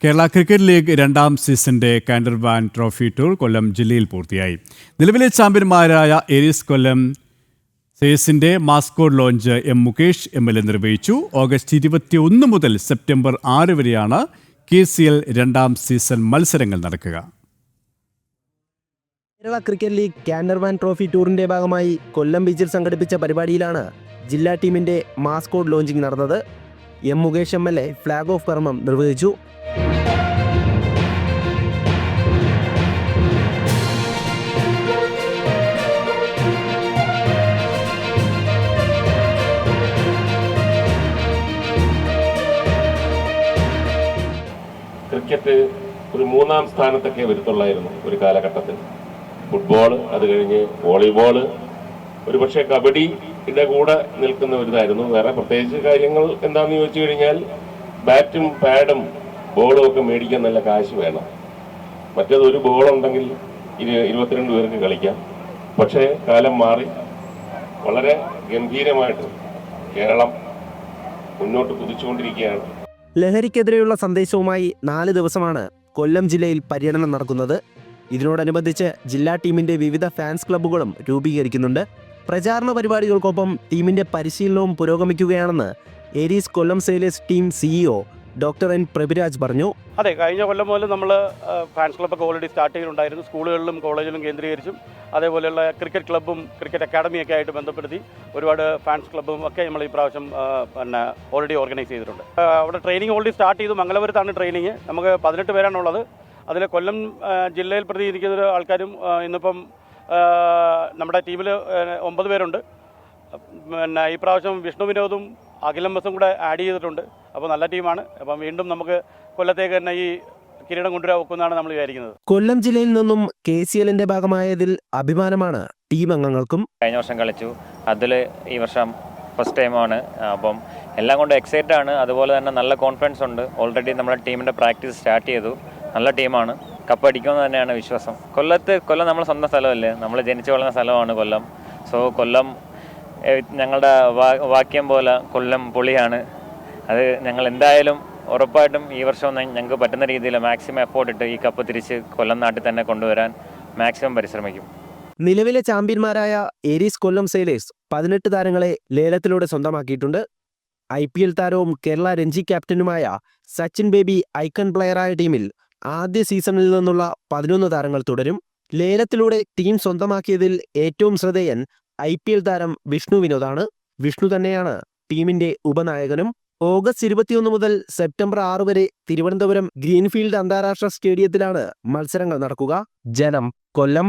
Kerala cricket league രണ്ടാം സീസണിന്റെ കാൻഡർബാൻ trophy tour കൊല്ലം ജില്ലയിൽ പൂർത്തിയായി. നിലവിലെ ചാമ്പ്യന്മാരായ ഏരീസ് കൊല്ലം സേസിന്റെ മാസ്കോട്ട് ലോഞ്ച് മുകേഷ് MLA നിർവഹിച്ചു. ഓഗസ്റ്റ് 21 മുതൽ സെപ്റ്റംബർ 6 വരെയാണ് KCL രണ്ടാം സീസൺ മത്സരങ്ങൾ നടക്കുക. കേരള ക്രിക്കറ്റ് ലീഗ് കാൻഡർബാൻ ട്രോഫി ടൂറിന്റെ ഭാഗമായി കൊല്ലം ബീച്ചിൽ സംഘടിപ്പിച്ച പരിപാടിയിലാണ് ജില്ലാ ടീമിന്റെ മാസ്കോട്ട് ലോഞ്ചിങ് നടന്നത്. മുകേഷ് MLA ഫ്ലാഗ് ഓഫ് കർമ്മം നിർവഹിച്ചു. ക്രിക്കറ്റ് ഒരു മൂന്നാം സ്ഥാനത്തൊക്കെ വരുത്തുള്ളായിരുന്നു ഒരു കാലഘട്ടത്തിൽ. ഫുട്ബോൾ, അത് കഴിഞ്ഞ് വോളിബോൾ, ഒരുപക്ഷെ കബഡിയുടെ കൂടെ നിൽക്കുന്ന ഒരു ഇതായിരുന്നു. വേറെ പ്രത്യേകിച്ച് കാര്യങ്ങൾ എന്താണെന്ന് ചോദിച്ചു കഴിഞ്ഞാൽ ബാറ്റും പാഡും ബോളും ഒക്കെ മേടിക്കാൻ നല്ല കാശ് വേണം. മറ്റേത് ഒരു ബോളുണ്ടെങ്കിൽ 22 പേർക്ക് കളിക്കാം. പക്ഷേ കാലം മാറി വളരെ ഗംഭീരമായിട്ട് കേരളം മുന്നോട്ട് കുതിച്ചുകൊണ്ടിരിക്കുകയാണ്. ലഹരിക്കെതിരെയുള്ള സന്ദേശവുമായി 4 ദിവസമാണ് കൊല്ലം ജില്ലയിൽ പര്യടനം നടക്കുന്നത്. ഇതിനോടനുബന്ധിച്ച് ജില്ലാ ടീമിന്റെ വിവിധ ഫാൻസ് ക്ലബ്ബുകളും രൂപീകരിക്കുന്നുണ്ട്. പ്രചാരണ പരിപാടികൾക്കൊപ്പം ടീമിന്റെ പരിശീലനവും പുരോഗമിക്കുകയാണെന്ന് Aries Kollam sailors team CEO doctor N Prabhiraj പറഞ്ഞു. അതെ, കഴിഞ്ഞ കൊല്ലം മുതൽ നമ്മൾ ഫാൻസ് ക്ലബ്ബൊക്കെ ഓൾറെഡി സ്റ്റാർട്ട് ചെയ്യുന്നുണ്ടായിരുന്നു. സ്കൂളുകളിലും കോളേജിലും കേന്ദ്രീകരിച്ചും അതേപോലെയുള്ള ക്രിക്കറ്റ് ക്ലബ്ബും ക്രിക്കറ്റ് അക്കാഡമിയൊക്കെ ആയിട്ട് ബന്ധപ്പെടുത്തി ഒരുപാട് ഫാൻസ് ക്ലബ്ബും ഒക്കെ നമ്മൾ ഈ പ്രാവശ്യം ഓൾറെഡി ഓർഗനൈസ് ചെയ്തിട്ടുണ്ട്. അവിടെ ട്രെയിനിങ് ഓൾറെഡി സ്റ്റാർട്ട് ചെയ്തു. മംഗലപുരത്താണ് ട്രെയിനിങ്. നമുക്ക് 18 പേരാണുള്ളത്. അതിൽ കൊല്ലം ജില്ലയിൽ പ്രതിനിധിക്കുന്ന ആൾക്കാരും ഇന്നിപ്പം നമ്മുടെ ടീമിൽ 9 പേരുണ്ട്. ഈ പ്രാവശ്യം വിഷ്ണു വിനോദും അഖിലം ബസും കൂടെ ആഡ് ചെയ്തിട്ടുണ്ട്. അപ്പോൾ നല്ല ടീമാണ്. അപ്പം വീണ്ടും നമുക്ക് കൊല്ലത്തേക്ക് തന്നെ ഈ കിരീടം കൊണ്ടുവരാൻ ഒക്കുന്നതാണ് നമ്മൾ വിചാരിക്കുന്നത്. കൊല്ലം ജില്ലയിൽ നിന്നും KCLന്റെ ഭാഗമായതിൽ അഭിമാനമാണ് ടീം അംഗങ്ങൾക്കും. കഴിഞ്ഞ വർഷം കളിച്ചു, അതിൽ ഈ വർഷം ഫസ്റ്റ് ടൈമാണ്. അപ്പം എല്ലാം കൊണ്ട് എക്സൈറ്റഡ് ആണ്. അതുപോലെ തന്നെ നല്ല കോൺഫിഡൻസ് ഉണ്ട്. ഓൾറെഡി നമ്മുടെ ടീമിൻ്റെ പ്രാക്ടീസ് സ്റ്റാർട്ട് ചെയ്തു. നല്ല ടീമാണ്. കപ്പ് അടിക്കുമെന്ന് തന്നെയാണ് വിശ്വാസം. കൊല്ലം നമ്മുടെ സ്വന്തം സ്ഥലമല്ലേ, നമ്മൾ ജനിച്ചു വളർന്ന സ്ഥലമാണ് കൊല്ലം. സോ കൊല്ലം ഞങ്ങളുടെ വാക്യം പോലെ കൊല്ലം പൊളിയാണ്. അത് ഞങ്ങൾ എന്തായാലും ഉറപ്പായിട്ടും ഈ വർഷം ഞങ്ങൾക്ക് പറ്റുന്ന രീതിയിൽ മാക്സിമം എഫോർട്ട് ഇട്ട് ഈ കപ്പ് തിരിച്ച് കൊല്ലം നാട്ടിൽ തന്നെ കൊണ്ടുവരാൻ മാക്സിമം പരിശ്രമിക്കും. നിലവിലെ ചാമ്പ്യന്മാരായ ഏരീസ് കൊല്ലം സെയിലേഴ്സ് 18 താരങ്ങളെ ലേലത്തിലൂടെ സ്വന്തമാക്കിയിട്ടുണ്ട്. IPL താരവും കേരള രഞ്ജി ക്യാപ്റ്റനുമായ സച്ചിൻ ബേബി ഐക്കൺ പ്ലെയറായ ടീമിൽ ആദ്യ സീസണിൽ നിന്നുള്ള 11 താരങ്ങൾ തുടരും. ലേലത്തിലൂടെ ടീം സ്വന്തമാക്കിയതിൽ ഏറ്റവും ശ്രദ്ധേയൻ IPL താരം വിഷ്ണു വിനോദാണ്. വിഷ്ണു തന്നെയാണ് ടീമിന്റെ ഉപനായകനും. ഓഗസ്റ്റ് 21 മുതൽ സെപ്റ്റംബർ 6 വരെ തിരുവനന്തപുരം ഗ്രീൻഫീൽഡ് അന്താരാഷ്ട്ര സ്റ്റേഡിയത്തിലാണ് മത്സരങ്ങൾ നടക്കുക. ജനം, കൊല്ലം.